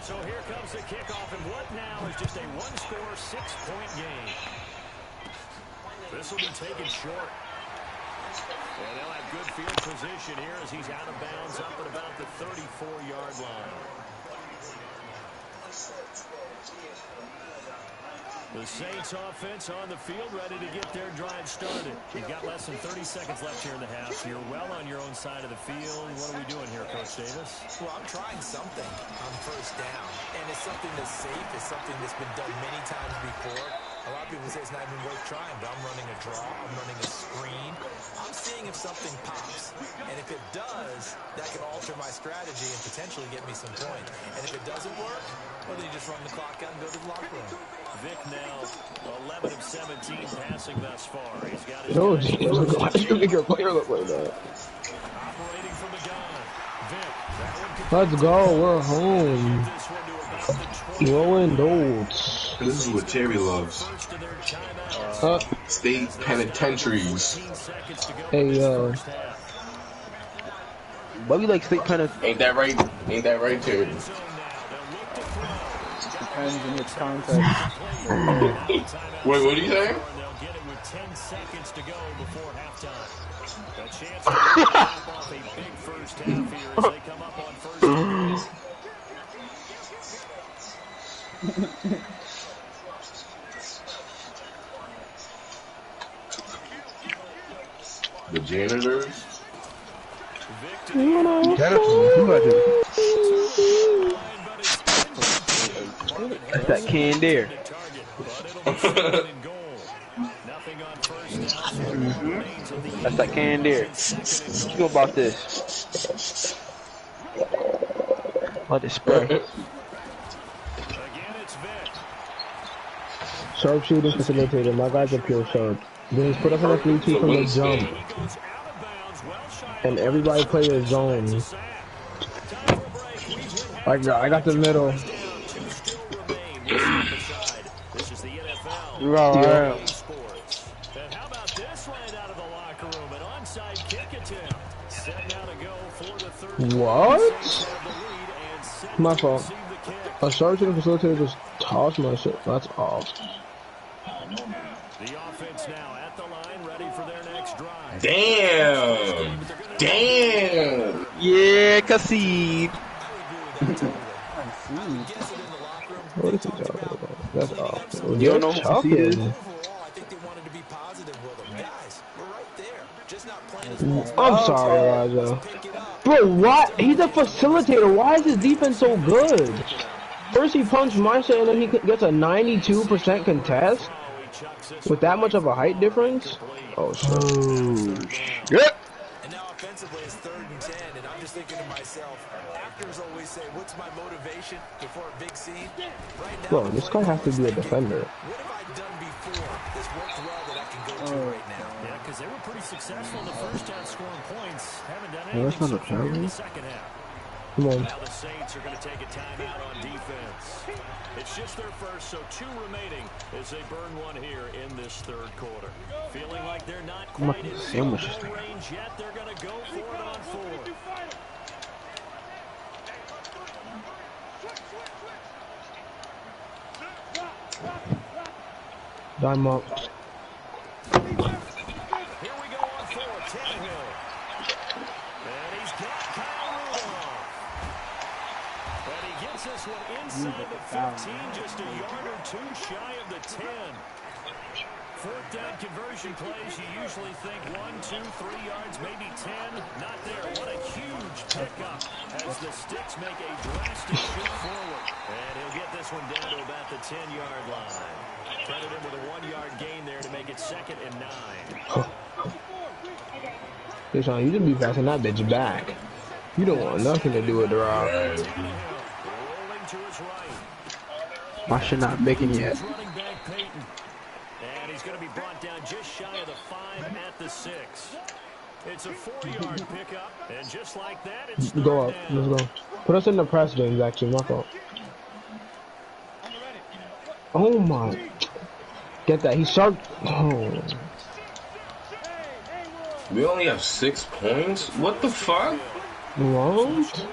So here comes the kickoff, and what now is just a one-score, 6-point game. This will be taken short. And they'll have good field position here as he's out of bounds up at about the 34-yard line. The Saints offense on the field, ready to get their drive started. You've got less than 30 seconds left here in the half. You're well on your own side of the field. What are we doing here, Coach Davis? Well, I'm trying something on first down, and it's something that's safe. It's something that's been done many times before. A lot of people say it's not even worth trying, but I'm running a draw. I'm running a screen. I'm seeing if something pops, and if it does, that can alter my strategy and potentially get me some points. And if it doesn't work, well, then you just run the clock out and go to the locker room. Vic now 11 of 17 passing thus far. He's got his Oh, jeez. Why do you make your player look like that? operating from the gun. Vic, Let's go. We're home. Rolling dots. This is what Terry loves. State penitentiaries. Hey, why we like state penitentiaries? Ain't that right? Ain't that right, Terry? Depends on its context. Wait, what are you saying? they'll get it with 10 seconds to go before halftime. A chance to cap off a big first half here as they come up on first down. The janitors? That's that can there. That's that can there. What you know about this? Let it spray. Sharpshooter facilitator. My guy's a pure sharp. Then he's put up in a 3-2 from the jump. And everybody play their zone. I got the middle. You got right. And how about this right out of the locker room? An onside kick attempt. Set now to go for the third. What? My fault. A sharpshooter facilitator just tossed my shit. That's off. The offense now at the line, ready for their next drive. Damn! Damn! Yeah, concede. What is he talking about? That's off. You don't know who concede is? Overall, I think they wanted to be positive with them. Guys, we're right there. Just not playing as I'm sorry, Raja. Bro, what? He's a facilitator. Why is his defense so good? First he punched my shit and then he gets a 92% contest? With that much of a height difference? Oh, shit. And now offensively it's 3rd and 10, and I'm just thinking to myself, actors always say, what's my motivation before a big scene? Right now, Bro, this guy has to be a defender. what have I done before that's worked well that I can go to right now? Yeah, because they were pretty successful in the first half scoring points. Haven't done Well, that's anything not so a far in the penalty. second half. Come on. Now the Saints are going to take a timeout on defense. It's just their first, so 2 remaining as they burn one here in this third quarter. Feeling like they're not quite in field goal range yet. They're going to go for it on 4. Dime up. Here we go on 4. Tannehill. And he's got Kyle Rudolph. And he gets this one inside the 15, just a yard or 2 shy of the 10. 4th down conversion plays, you usually think 1, 2, 3 yards, maybe 10. Not there. What a huge pickup as the Sticks make a drastic shift forward. And he'll get this one down to about the 10-yard line. Credit him with a 1-yard gain there to make it 2nd and 9. Deshaun, you just be passing that bitch back. You don't want nothing to do with the rock. I should not making yet. And he's going to be brought down just shy of the 5 at the 6. It's a 4-yard pickup, and just like that, it's go up. Let's go. Put us in the press, James. Actually, my fault. Oh my! Get that? He's sharp. Oh. We only have 6 points? What the fuck? What?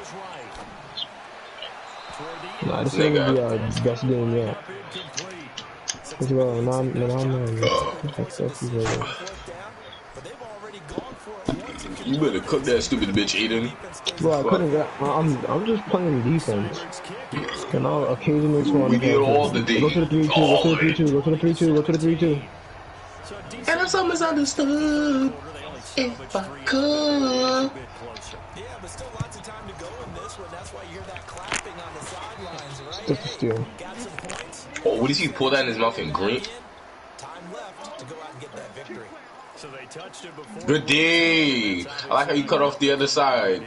Nah, this ain't gonna be our best game yet. Let's go. You better cook that stupid bitch, Aiden. Bro, I couldn't get. I'm just playing defense. And I'll occasionally score. We need all the D. Go to the 3-2. Go to the 3-2. Go to the 3-2. Go to the 3-2. And if something's understood, if I could. Yeah, but still lots of time to go in this one. That's why you hear that clapping on the sidelines, right? Just a steal. Got some points. Oh, what does he pull that in his mouth in green? Time left to go out and get that victory. So they touched it before. Good D. I like how you cut off the other side.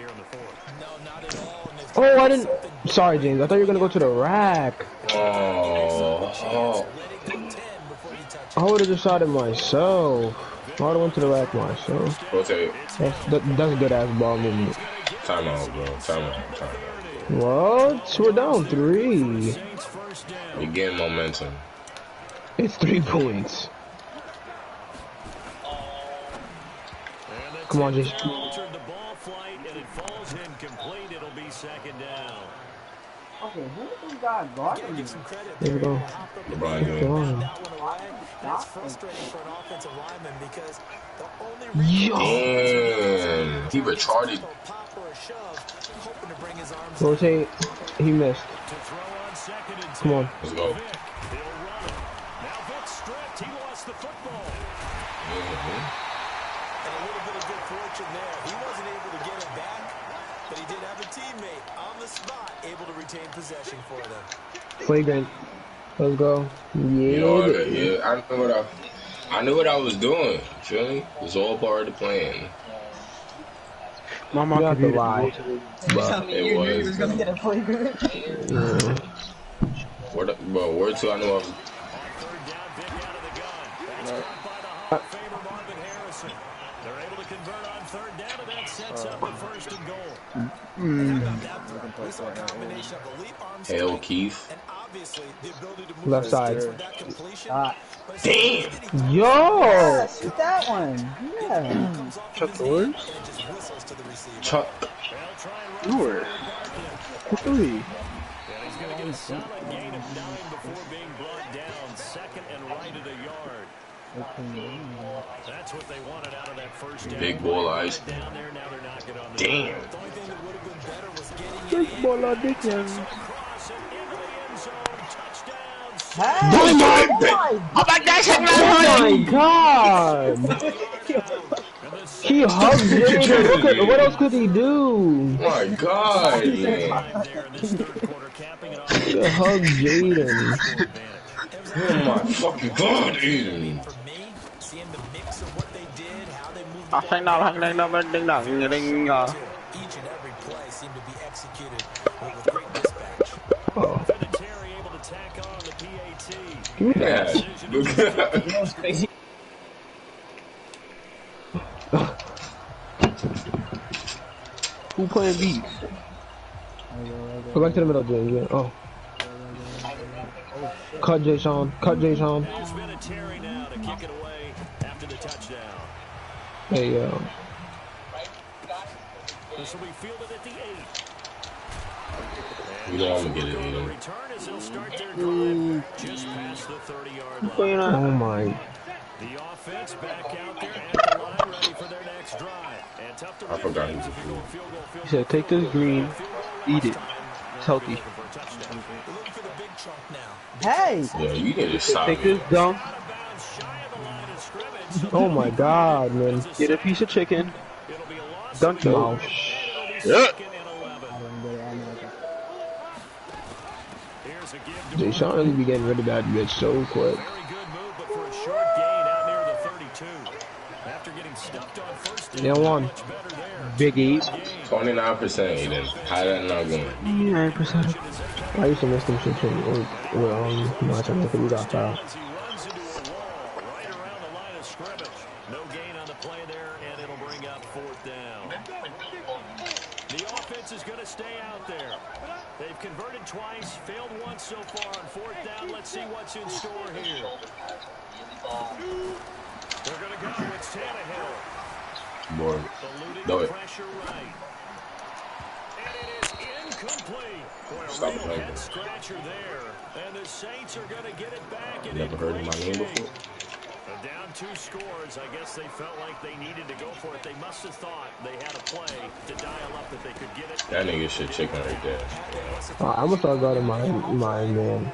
Oh, I didn't. Sorry, James. I thought you were gonna go to the rack. Oh. I would have just shot it myself. I would have went to the rack myself. Rotate. That's good ass ball movement. Timeout, bro. Timeout. What? We're down 3. We're getting momentum. It's 3 points. Come on, just. The ball flight and it falls incomplete. It'll be 2nd down. Okay, who this guy guarding? There we go. LeBron James. That's frustrating for an offensive lineman because the only Damn, he retarded. Rotate. He missed. Come on. Let's go. Now Vic stripped. He lost the football. And a little bit of good fortune there. He wasn't able to get it back, but he did have a teammate on the spot able to retain possession for them. Flagrant. Let's go. Yeah. You know, I knew what I was doing. You feel me? It was all part of the plan. My mom could be lie. But it was. was gonna get a flagrant. Yeah. Word to I knew I was. They're able to convert on 3rd down, and that sets up the 1st and goal. Hell, Keith. Left side. Damn. Yo. Shoot that one. Yeah. Chuck Norris. Chuck Norris. 3. And he's going to get a solid gain of 9 before being brought down. 2nd and right of the yard. That's what they wanted out of that first down. Big ball ice. Down there, now they're knocking on the Damn. The only thing that would have been better was getting Big ball addiction. across and into the end zone. Touchdown. Oh my god! He hugged Jaden. What else could he do? My God. He hugged Jaden. Oh my fucking God, Aiden. I think now hang lên đâu bên đỉnh đẳng người đỉnh Each and every play seemed to be executed with great dispatch. Terry able to tack on the PAT. Give me that. Who playing beats? Go back to the middle, James. Yeah. Oh. Cut Jay Sean. Cut Jay Sean. It's been a Terry now to kick it away after the touchdown. Hey, yo. This will be fielded at the 8. You know I'm gonna get it, The return as they'll start their drive just past the 30-yard line. Oh my. The offense back out there at the line, ready for their next drive. And tough to I forgot he was He said, take this green, eat it. It's healthy. Hey! Yeah, you need to stop Take it. this dunk. Oh my god, man. Get a piece of chicken. Dunk your mouth. Yeah. Jay Sean really be getting rid of that bitch so quick. Very good move, but for a short gain out near the 32. After getting stuffed on first down, Yeah, one. Big 8. 29%, Aiden. How that not going? 9%. I used to miss them shit from watching it, we got foul. As he runs into a wall right around the line of scrimmage. No gain on the play there, and it'll bring up 4th down. The offense is going to stay out there. They've converted twice, failed once so far on 4th down. Let's see what's in store here. They're going to go. It's Tannehill. More. Eluding No, the it. pressure right. And it is incomplete. Boy, a Stop real playing. head scratcher there. And the Saints are going to get it back. And Never heard of my name before. Down 2 scores. I guess they felt like they needed to go for it. They must have thought they had a play to dial up that they could get it. That nigga shit chicken right there. I'm gonna start guarding my man.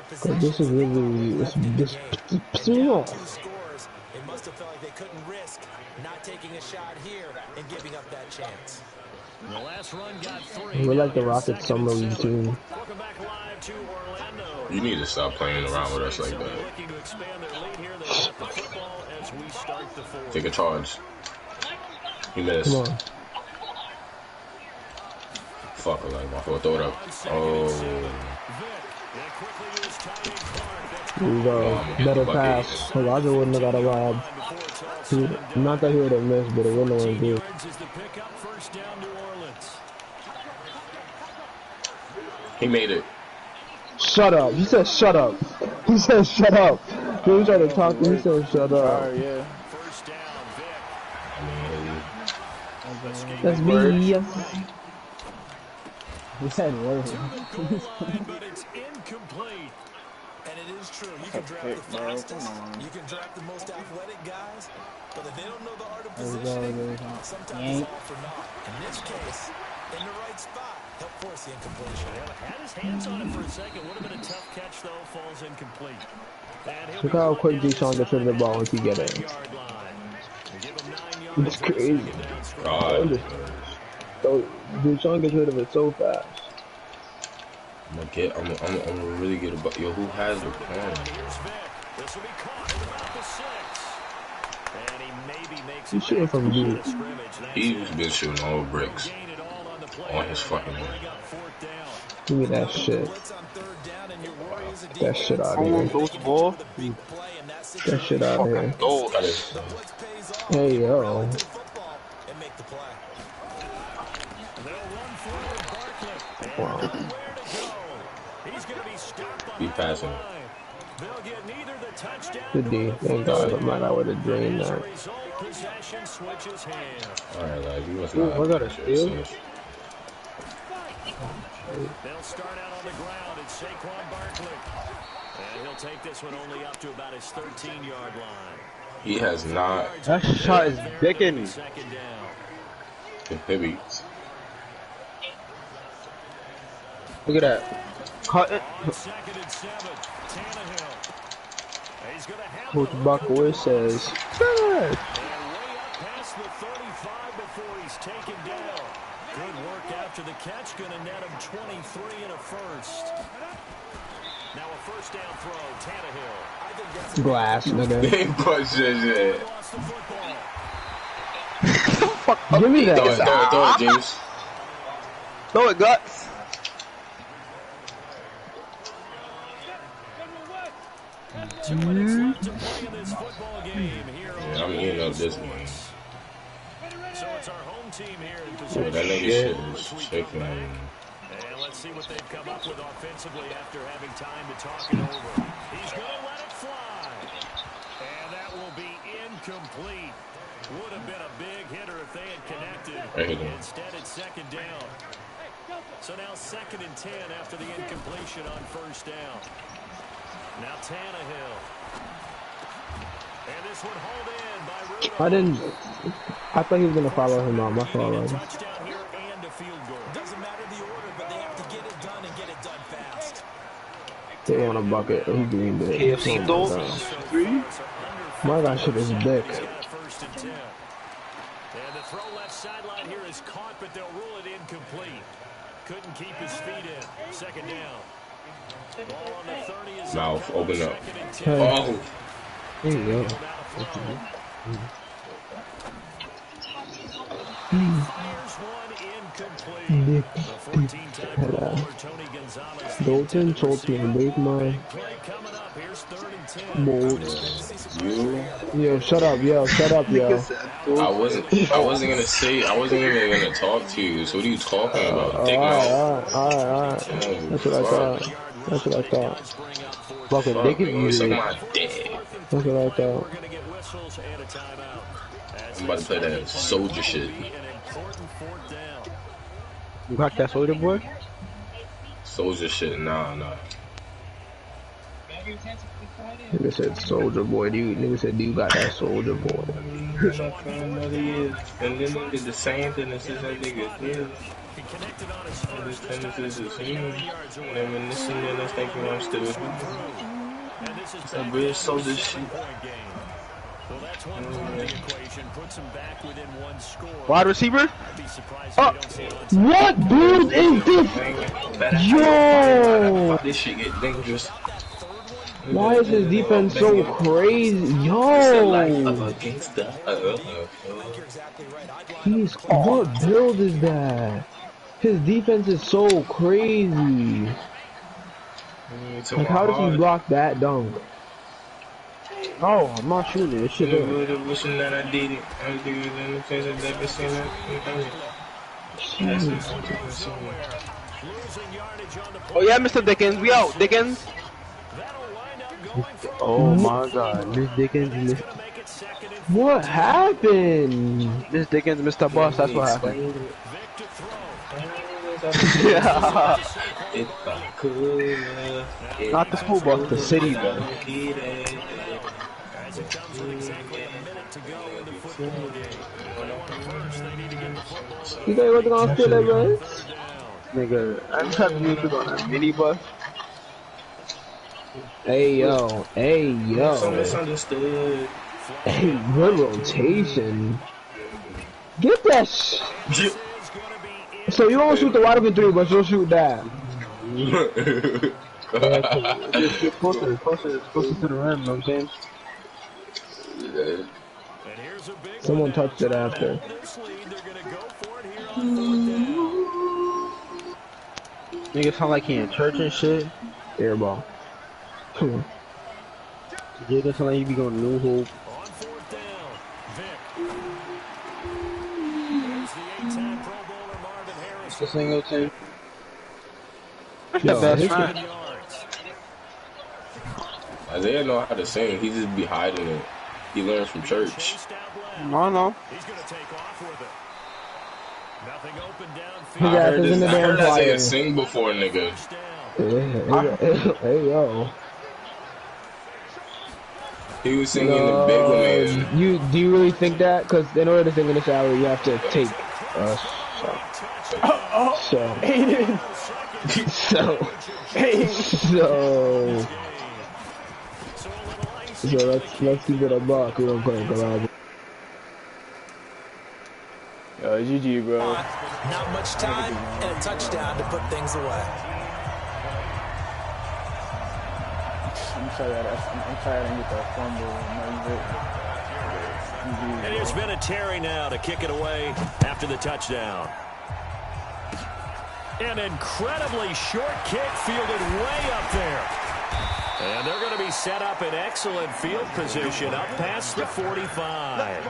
Cause this is really, it's pissing me off. They must have felt like they couldn't risk not taking a shot here and giving up that chance. The last run got 3. We're like the Rockets summer league team. Welcome back live to Orlando. You need to stop playing around with us like that. Looking to expand their lead here. They got the football as we start the 4th. Take a charge. He missed. Come on. Fuck, I like my foot. Throw it up. Oh. Here we go. Better pass. Elijah wouldn't have got a lob. Not that he would have missed, but it wouldn't have been good. He made it. Shut up. He said shut up. He said shut up. He was trying to talk to him. He said shut up. Yeah. That's me. He said word. But it's incomplete. And it is true. You can draft the fastest, you can draft the most athletic guys, but if they don't know the art of positioning, sometimes it's all for naught. In this case, in the right spot, help force the incompletion. Had his hands on it for a second. Would have been a tough catch, though. Falls incomplete. Look how quick Deshaun gets rid of the ball once he gets it. It's crazy. God. So Deshaun gets rid of it so fast. I'm gonna really get a buck. Yo, who has the plan? This will be caught at about the 6. And he maybe makes He's shooting from deep. He's been shooting all bricks on his fucking head. Give me that shit. That shit out of here. That shit out of here. Oh, Hey, yo. Wow. Be passing. Good D. Thank God. I'm not out with a drain that. Alright, like, you must Ooh, not. I got a steal. They'll start out on the ground. It's Saquon Barkley. And he'll take this one only up to about his 13-yard line. He has not. That shot is dicking. Second down. Maybe. Look at that. Cut it. Second and 7. Tannehill. He's going to have Coach Buckwood says, and way up past the 35 before he's taken down. Good work after the catch. Going to net him 23 and a first. Now a first down throw. Tannehill. I think that's glass, nigga. Big push it. lost the football. Give me that. Throw it, James. Throw it, Guts. Two minutes left to play in this football game here on Yeah, I'm eating up this game. So it's our home team here in So possession. that nigga shit is chicken. And And let's see what they've come up with offensively after having time to talk it over. He's going to let it fly. And that will be incomplete. Would have been a big hitter if they had connected. Instead, it's second down. So now 2nd and 10 after the incompletion on first down. Now Tannehill. And this one hauled in by Rudolph. I thought he was going to follow him out. My fault, right? Touchdown here and a field goal. Doesn't matter the order, but they have to get it done and get it done fast. They want a bucket. He green bit. KFC Dolls 3. My guy shit is dick. First and 10. And the throw left sideline here is caught, but they'll rule it incomplete. Couldn't keep his feet in. Second down. Ball on the 30 is mouth open up. Oh. There you go. Fires one incomplete. The 14-time Pro Bowler Tony Gonzalez. Dalton, Cholton, wait my. Coming up, here's 3rd and 10. Yo, shut up, yo. I wasn't gonna say. I wasn't even gonna talk to you. So what are you talking about? Dick mouth. Alright. That's what I thought. Fucking dick is suck you. my dick. That's what I thought. I'm about to play that soldier shit. You got that soldier boy? Soldier shit, nah. Nigga said soldier boy. Nigga said, do you got that soldier boy? And then they did the same thing as this nigga did. And then when this and then I think I'm still that bitch soldier shit. Well, that's one part of the equation. Puts him back within one score. Wide receiver? What build is this? Yo! This shit get dangerous. Why is his defense so crazy? Yo! What build is that? His defense is so crazy. Like, how does he block that dunk? Oh, I'm not shooting this shit. Wishing that I did it. I was doing it in the face of that bitch. Oh yeah, Mr. Dickens. We out, Dickens. Oh my God, Miss Dickens. What happened? Miss Dickens, Mr. Boss. That's what happened. Not the school bus, the city bus. As it comes with exactly a minute to go in the football game. First, they need to get the football. You guys wasn't gonna steal that, bro? Nigga, I'm telling you to go on a minibus. Hey yo. So misunderstood. Hey, good rotation. Get that shit. So you won't shoot the wide open 3, but you'll shoot that. Get closer to the rim, you know what I'm saying? Someone touched it after. Nigga sound like he in church and shit. Airball. Nigga sound like he be going to New Hope. The single team. That's the best friend. Isaiah know how to sing. He just be hiding it. He learns from church. No. He's going to take off with it. Nothing open downfield. I heard Isaiah sing before, nigga. Hey yo. He was singing the big one. Do you really think that? Because in order to sing in the shower, you have to take a shot. So let's keep it a buck real quick. Yo, GG, bro. Not much time and a touchdown to put things away. I'm sorry I didn't get that fumble. And here's Vinatieri now to kick it away after the touchdown. An incredibly short kick fielded way up there. And they're going to be set up in excellent field position up past the 45.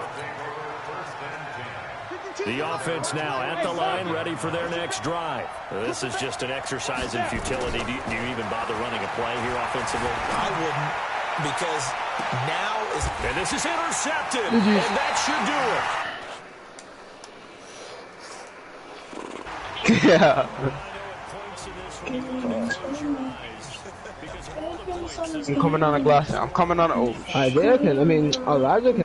The offense now at the line, ready for their next drive. This is just an exercise in futility. Do you even bother running a play here offensively? I wouldn't, because now is... And this is intercepted, and that should do it. Yeah. I'm coming on a glass. I'm coming on a... Oh, Isaiah can, I mean, Elijah can.